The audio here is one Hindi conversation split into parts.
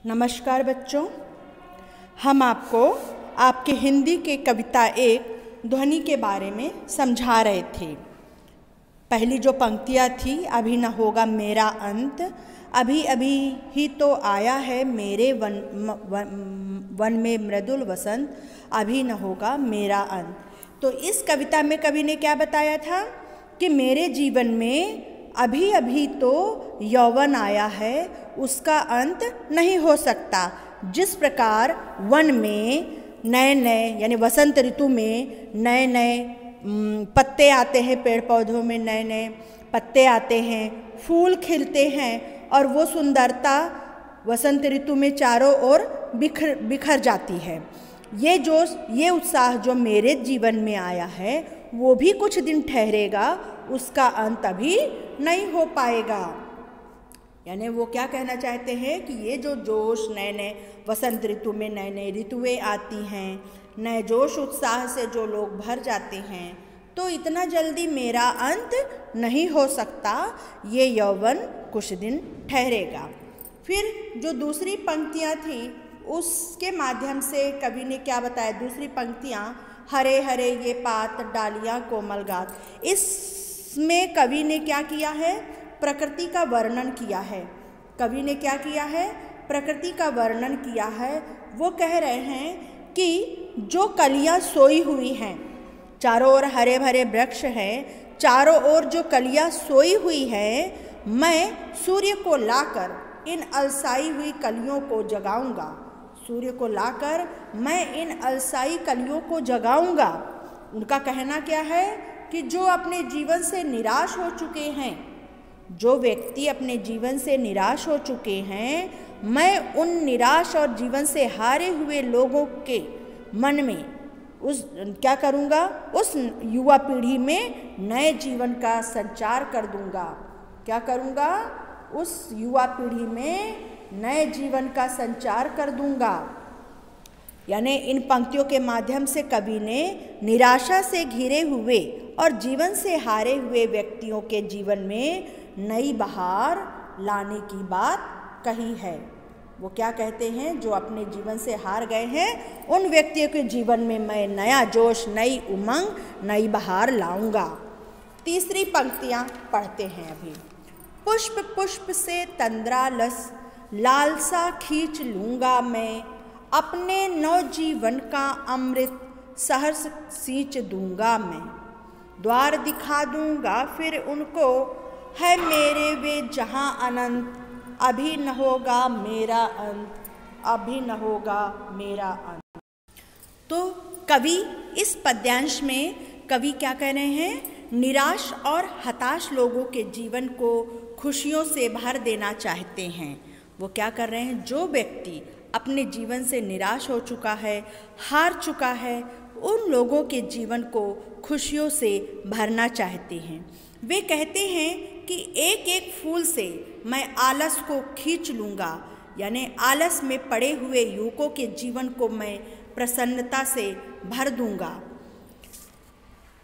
नमस्कार बच्चों, हम आपको आपके हिंदी के कविता एक ध्वनि के बारे में समझा रहे थे। पहली जो पंक्तियाँ थी, अभी न होगा मेरा अंत, अभी अभी ही तो आया है मेरे वन में मृदुल वसंत, अभी न होगा मेरा अंत। तो इस कविता में कवि ने क्या बताया था कि मेरे जीवन में अभी अभी तो यौवन आया है, उसका अंत नहीं हो सकता। जिस प्रकार वन में नए नए यानी वसंत ऋतु में नए नए पत्ते आते हैं, पेड़ पौधों में नए नए पत्ते आते हैं, फूल खिलते हैं और वो सुंदरता वसंत ऋतु में चारों ओर बिखर जाती है। ये जोश, ये उत्साह जो मेरे जीवन में आया है वो भी कुछ दिन ठहरेगा, उसका अंत अभी नहीं हो पाएगा। यानी वो क्या कहना चाहते हैं कि ये जो जोश, नए नए वसंत ऋतु में नए नए ऋतुएँ आती हैं, नए जोश उत्साह से जो लोग भर जाते हैं, तो इतना जल्दी मेरा अंत नहीं हो सकता, ये यौवन कुछ दिन ठहरेगा। फिर जो दूसरी पंक्तियाँ थी उसके माध्यम से कवि ने क्या बताया। दूसरी पंक्तियाँ, हरे हरे ये पात डालियाँ कोमल गात, इसमें कवि ने क्या किया है, प्रकृति का वर्णन किया है। कवि ने क्या किया है, प्रकृति का वर्णन किया है। वो कह रहे हैं कि जो कलियां सोई हुई हैं, चारों ओर हरे भरे वृक्ष हैं, चारों ओर जो कलियां सोई हुई हैं, मैं सूर्य को लाकर इन अलसाई हुई कलियों को जगाऊंगा। सूर्य को लाकर मैं इन अलसाई कलियों को जगाऊंगा। उनका कहना क्या है कि जो अपने जीवन से निराश हो चुके हैं, जो व्यक्ति अपने जीवन से निराश हो चुके हैं, मैं उन निराश और जीवन से हारे हुए लोगों के मन में क्या करूँगा, उस युवा पीढ़ी में नए जीवन का संचार कर दूँगा। क्या करूँगा, उस युवा पीढ़ी में नए जीवन का संचार कर दूँगा। यानी इन पंक्तियों के माध्यम से कवि ने निराशा से घिरे हुए और जीवन से हारे हुए व्यक्तियों के जीवन में नई बहार लाने की बात कही है। वो क्या कहते हैं, जो अपने जीवन से हार गए हैं, उन व्यक्तियों के जीवन में मैं नया जोश, नई उमंग, नई बहार लाऊंगा। तीसरी पंक्तियाँ पढ़ते हैं अभी। पुष्प पुष्प से तंद्रालस लालसा खींच लूँगा मैं, अपने नवजीवन का अमृत सहर्ष सींच दूँगा मैं। द्वार दिखा दूँगा फिर उनको, है मेरे वे जहाँ अनंत, अभी न होगा मेरा अंत, अभी न होगा मेरा अंत। तो कवि इस पद्यांश में कवि क्या कह रहे हैं, निराश और हताश लोगों के जीवन को खुशियों से भर देना चाहते हैं। वो क्या कर रहे हैं, जो व्यक्ति अपने जीवन से निराश हो चुका है, हार चुका है, उन लोगों के जीवन को खुशियों से भरना चाहते हैं। वे कहते हैं कि एक एक फूल से मैं आलस को खींच लूँगा, यानी आलस में पड़े हुए युवकों के जीवन को मैं प्रसन्नता से भर दूँगा।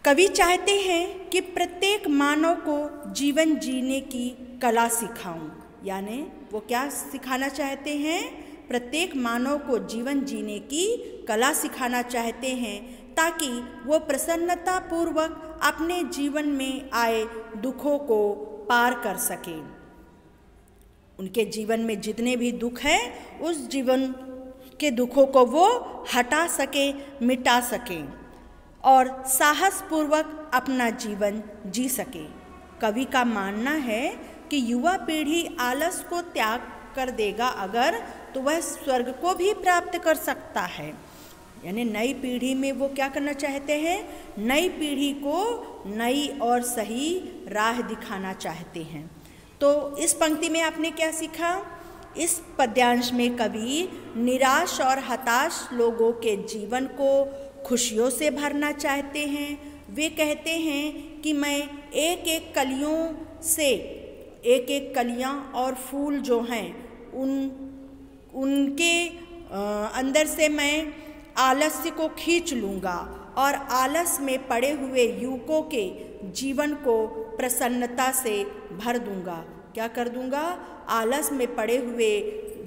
कवि चाहते हैं कि प्रत्येक मानव को जीवन जीने की कला सिखाऊं। यानी वो क्या सिखाना चाहते हैं, प्रत्येक मानव को जीवन जीने की कला सिखाना चाहते हैं, ताकि वो प्रसन्नता पूर्वक अपने जीवन में आए दुखों को पार कर सकें। उनके जीवन में जितने भी दुख हैं, उस जीवन के दुखों को वो हटा सकें, मिटा सकें और साहस पूर्वक अपना जीवन जी सकें। कवि का मानना है कि युवा पीढ़ी आलस को त्याग कर देगा अगर, तो वह स्वर्ग को भी प्राप्त कर सकता है। यानी नई पीढ़ी में वो क्या करना चाहते हैं, नई पीढ़ी को नई और सही राह दिखाना चाहते हैं। तो इस पंक्ति में आपने क्या सीखा, इस पद्यांश में कवि निराश और हताश लोगों के जीवन को खुशियों से भरना चाहते हैं। वे कहते हैं कि मैं एक एक कलियों से, एक एक कलियां और फूल जो हैं उनके अंदर से मैं आलस्य को खींच लूँगा और आलस में पड़े हुए युवकों के जीवन को प्रसन्नता से भर दूँगा। क्या कर दूँगा, आलस में पड़े हुए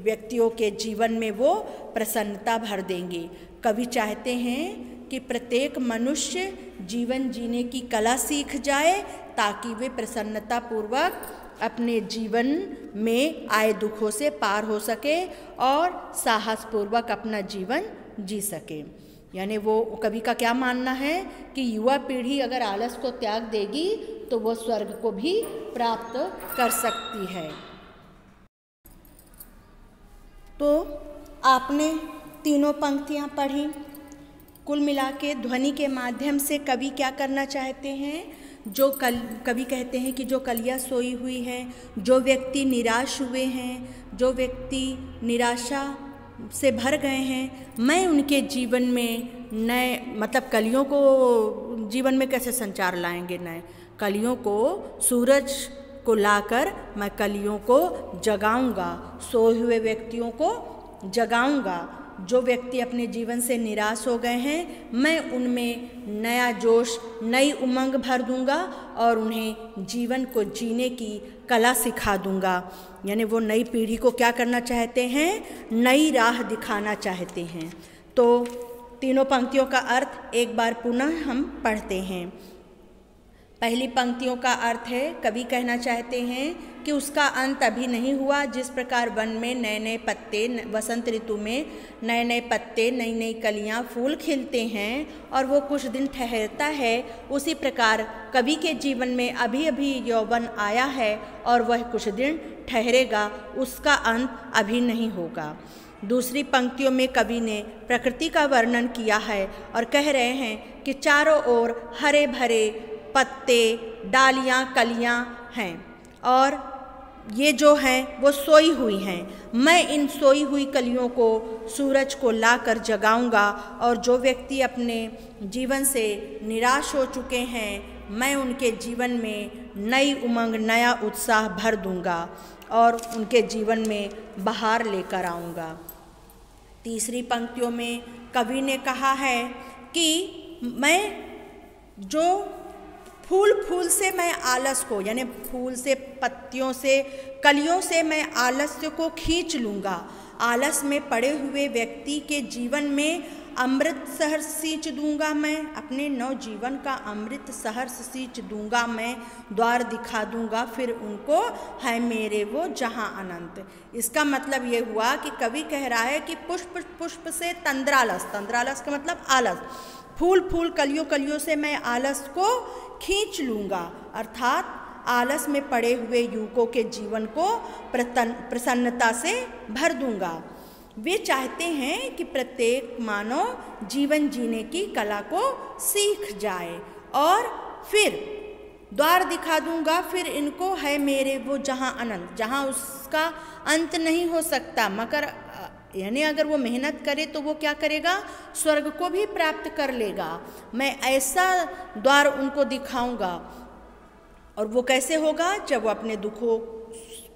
व्यक्तियों के जीवन में वो प्रसन्नता भर देंगे। कवि चाहते हैं कि प्रत्येक मनुष्य जीवन जीने की कला सीख जाए ताकि वे प्रसन्नतापूर्वक अपने जीवन में आए दुखों से पार हो सके और साहसपूर्वक अपना जीवन जी सके। यानी वो कवि का क्या मानना है कि युवा पीढ़ी अगर आलस को त्याग देगी तो वो स्वर्ग को भी प्राप्त कर सकती है। तो आपने तीनों पंक्तियाँ पढ़ी। कुल मिला के ध्वनि के माध्यम से कवि क्या करना चाहते हैं, कवि कहते हैं कि जो कलियाँ सोई हुई हैं, जो व्यक्ति निराश हुए हैं, जो व्यक्ति निराशा से भर गए हैं, मैं उनके जीवन में नए मतलब कलियों को जीवन में कैसे संचार लाएंगे, नए कलियों को, सूरज को लाकर मैं कलियों को जगाऊंगा, सोए हुए व्यक्तियों को जगाऊंगा। जो व्यक्ति अपने जीवन से निराश हो गए हैं, मैं उनमें नया जोश, नई उमंग भर दूंगा और उन्हें जीवन को जीने की कला सिखा दूंगा। यानी वो नई पीढ़ी को क्या करना चाहते हैं, नई राह दिखाना चाहते हैं। तो तीनों पंक्तियों का अर्थ एक बार पुनः हम पढ़ते हैं। पहली पंक्तियों का अर्थ है, कवि कहना चाहते हैं कि उसका अंत अभी नहीं हुआ। जिस प्रकार वन में नए नए पत्ते, वसंत ऋतु में नए नए पत्ते, नई नई कलियां, फूल खिलते हैं और वो कुछ दिन ठहरता है, उसी प्रकार कवि के जीवन में अभी अभी यौवन आया है और वह कुछ दिन ठहरेगा, उसका अंत अभी नहीं होगा। दूसरी पंक्तियों में कवि ने प्रकृति का वर्णन किया है और कह रहे हैं कि चारों ओर हरे भरे पत्ते, डालियाँ, कलियाँ हैं और ये जो हैं वो सोई हुई हैं। मैं इन सोई हुई कलियों को सूरज को लाकर जगाऊंगा और जो व्यक्ति अपने जीवन से निराश हो चुके हैं, मैं उनके जीवन में नई उमंग, नया उत्साह भर दूंगा और उनके जीवन में बहार लेकर आऊँगा। तीसरी पंक्तियों में कवि ने कहा है कि मैं जो फूल से मैं आलस को, यानी फूल से, पत्तियों से, कलियों से मैं आलस्य को खींच लूँगा। आलस में पड़े हुए व्यक्ति के जीवन में अमृत सहर्ष सींच दूंगा, मैं अपने नवजीवन का अमृत सहर्ष सींच दूंगा, मैं द्वार दिखा दूंगा, फिर उनको है मेरे वो जहाँ अनंत। इसका मतलब ये हुआ कि कवि कह रहा है कि पुष्प से तंद्रालस, तंद्रालस का मतलब आलस, फूल कलियों से मैं आलस को खींच लूँगा, अर्थात आलस में पड़े हुए युवकों के जीवन को प्रसन्नता से भर दूंगा। वे चाहते हैं कि प्रत्येक मानव जीवन जीने की कला को सीख जाए और फिर द्वार दिखा दूंगा, फिर इनको है मेरे वो जहाँ अनंत, जहाँ उसका अंत नहीं हो सकता, मगर यानी अगर वो मेहनत करे तो वो क्या करेगा, स्वर्ग को भी प्राप्त कर लेगा। मैं ऐसा द्वार उनको दिखाऊंगा। और वो कैसे होगा, जब वो अपने दुखों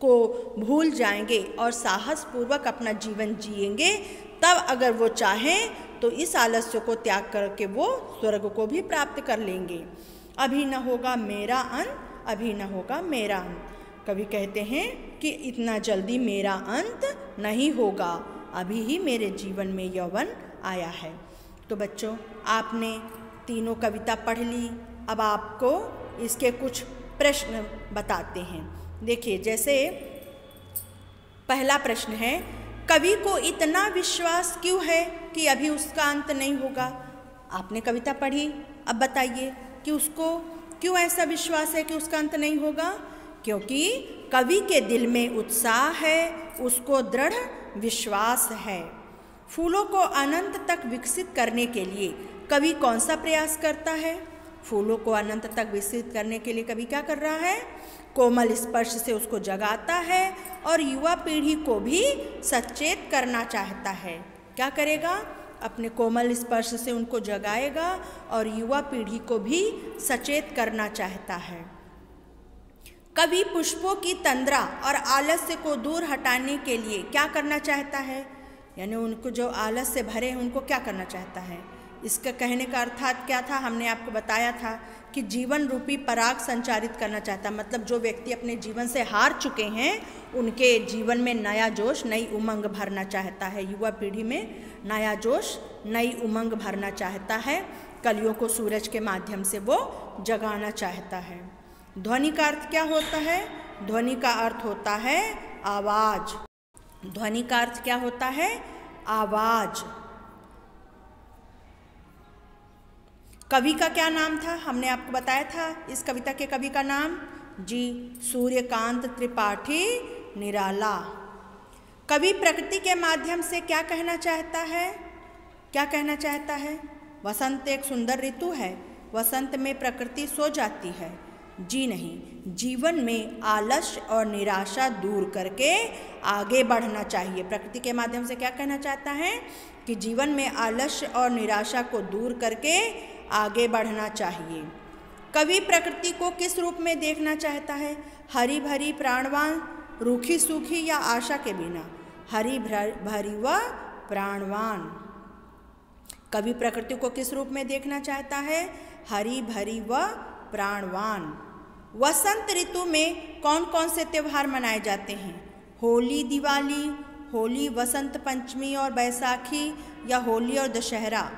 को भूल जाएंगे और साहसपूर्वक अपना जीवन जिएंगे, तब अगर वो चाहें तो इस आलस्य को त्याग करके वो स्वर्ग को भी प्राप्त कर लेंगे। अभी न होगा मेरा अंत, अभी न होगा मेरा अंत। कवि कहते हैं कि इतना जल्दी मेरा अंत नहीं होगा, अभी ही मेरे जीवन में यौवन आया है। तो बच्चों, आपने तीनों कविता पढ़ ली। अब आपको इसके कुछ प्रश्न बताते हैं। देखिए, जैसे पहला प्रश्न है, कवि को इतना विश्वास क्यों है कि अभी उसका अंत नहीं होगा। आपने कविता पढ़ी, अब बताइए कि उसको क्यों ऐसा विश्वास है कि उसका अंत नहीं होगा। क्योंकि कवि के दिल में उत्साह है, उसको दृढ़ विश्वास है। फूलों को अनंत तक विकसित करने के लिए कवि कौन सा प्रयास करता है। फूलों को अनंत तक विकसित करने के लिए कवि क्या कर रहा है, कोमल स्पर्श से उसको जगाता है और युवा पीढ़ी को भी सचेत करना चाहता है। क्या करेगा, अपने कोमल स्पर्श से उनको जगाएगा और युवा पीढ़ी को भी सचेत करना चाहता है। कवि पुष्पों की तंद्रा और आलस्य को दूर हटाने के लिए क्या करना चाहता है, यानी उनको जो आलस से भरे हैं उनको क्या करना चाहता है, इसका कहने का अर्थात क्या था, हमने आपको बताया था कि जीवन रूपी पराग संचारित करना चाहता, मतलब जो व्यक्ति अपने जीवन से हार चुके हैं उनके जीवन में नया जोश, नई उमंग भरना चाहता है। युवा पीढ़ी में नया जोश, नई उमंग भरना चाहता है, कलियों को सूरज के माध्यम से वो जगाना चाहता है। ध्वनि का अर्थ क्या होता है? ध्वनि का अर्थ होता है आवाज। ध्वनि का अर्थ क्या होता है? आवाज। कवि का क्या नाम था? हमने आपको बताया था इस कविता के कवि का नाम जी सूर्यकांत त्रिपाठी निराला। कवि प्रकृति के माध्यम से क्या कहना चाहता है? क्या कहना चाहता है? वसंत एक सुंदर ऋतु है, वसंत में प्रकृति सो जाती है। जी नहीं, जीवन में आलस्य और निराशा दूर करके आगे बढ़ना चाहिए। प्रकृति के माध्यम से क्या कहना चाहता है कि जीवन में आलस्य और निराशा को दूर करके आगे बढ़ना चाहिए। कवि प्रकृति को किस रूप में देखना चाहता है? हरी भरी प्राणवान, रूखी सूखी या आशा के बिना? हरी भरी व प्राणवान। कवि प्रकृति को किस रूप में देखना चाहता है? हरी भरी व प्राणवान। वसंत ऋतु में कौन कौन से त्यौहार मनाए जाते हैं? होली, दिवाली, होली, वसंत पंचमी और बैसाखी, या होली और दशहरा?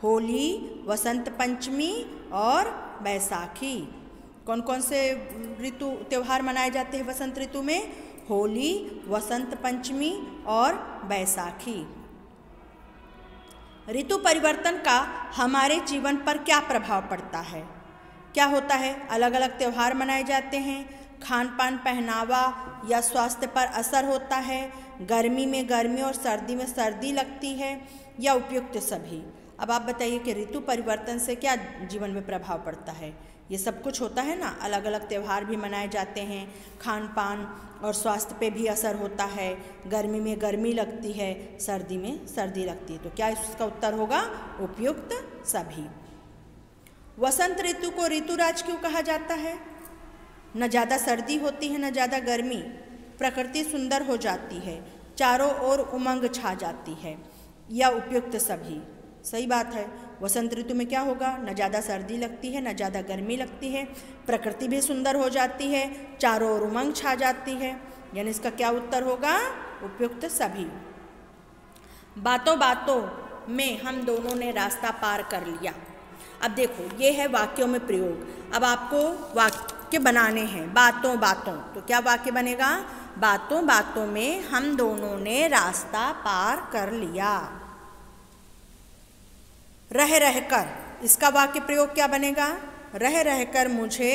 होली, वसंत पंचमी और बैसाखी। कौन कौन से ऋतु त्यौहार मनाए जाते हैं वसंत ऋतु में? होली, वसंत पंचमी और बैसाखी। ऋतु परिवर्तन का हमारे जीवन पर क्या प्रभाव पड़ता है? क्या होता है? अलग अलग त्यौहार मनाए जाते हैं, खान पान, पहनावा या स्वास्थ्य पर असर होता है, गर्मी में गर्मी और सर्दी में सर्दी लगती है, या उपयुक्त सभी। अब आप बताइए कि ऋतु परिवर्तन से क्या जीवन में प्रभाव पड़ता है? ये सब कुछ होता है ना, अलग अलग त्यौहार भी मनाए जाते हैं, खान पान और स्वास्थ्य पे भी असर होता है, गर्मी में गर्मी लगती है, सर्दी में सर्दी लगती है। तो क्या इसका उत्तर होगा? उपयुक्त सभी। वसंत ऋतु को ऋतुराज क्यों कहा जाता है? न ज़्यादा सर्दी होती है न ज़्यादा गर्मी, प्रकृति सुंदर हो जाती है, चारों ओर उमंग छा जाती है, या उपयुक्त सभी। सही बात है, वसंत ऋतु में क्या होगा? न ज़्यादा सर्दी लगती है न ज़्यादा गर्मी लगती है, प्रकृति भी सुंदर हो जाती है, चारों ओर उमंग छा जाती है, यानी इसका क्या उत्तर होगा? उपयुक्त सभी। बातों बातों में हम दोनों ने रास्ता पार कर लिया। अब देखो, ये है वाक्यों में प्रयोग। अब आपको वाक्य बनाने हैं बातों बातों। तो क्या वाक्य बनेगा? बातों बातों में हम दोनों ने रास्ता पार कर लिया। रह रहकर, इसका वाक्य प्रयोग क्या बनेगा? रह रहकर मुझे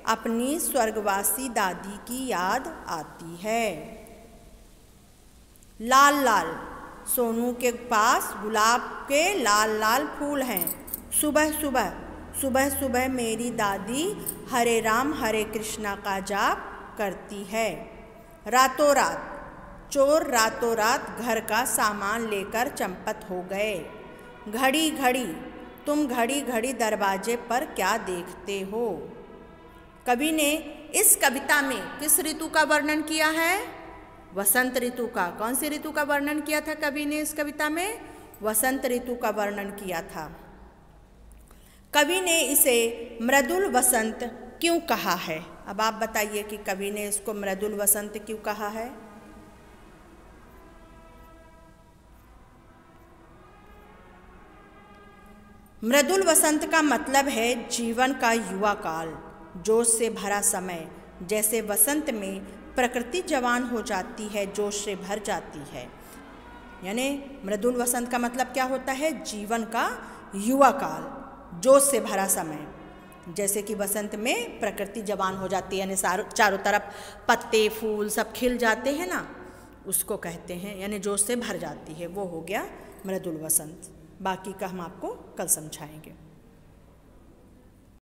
अपनी स्वर्गवासी दादी की याद आती है। लाल लाल, सोनू के पास गुलाब के लाल लाल फूल हैं। सुबह सुबह, सुबह सुबह मेरी दादी हरे राम हरे कृष्णा का जाप करती है। रातों रात, चोर रातों रात घर का सामान लेकर चंपत हो गए। घड़ी घड़ी, तुम घड़ी घड़ी दरवाजे पर क्या देखते हो? कवि ने इस कविता में किस ऋतु का वर्णन किया है? वसंत ऋतु का। कौन सी ऋतु का वर्णन किया था कवि ने इस कविता में? वसंत ऋतु का वर्णन किया था। कवि ने इसे मृदुल वसंत क्यों कहा है? अब आप बताइए कि कवि ने इसको मृदुल वसंत क्यों कहा है? मृदुल वसंत का मतलब है जीवन का युवा काल, जोश से भरा समय। जैसे वसंत में प्रकृति जवान हो जाती है, जोश से भर जाती है। यानी मृदुल वसंत का मतलब क्या होता है? जीवन का युवा काल, जोश से भरा समय। जैसे कि वसंत में प्रकृति जवान हो जाती है, यानी चारों तरफ पत्ते फूल सब खिल जाते हैं ना, उसको कहते हैं, यानी जोश से भर जाती है, वो हो गया मृदुल वसंत। बाकी का हम आपको कल समझाएंगे।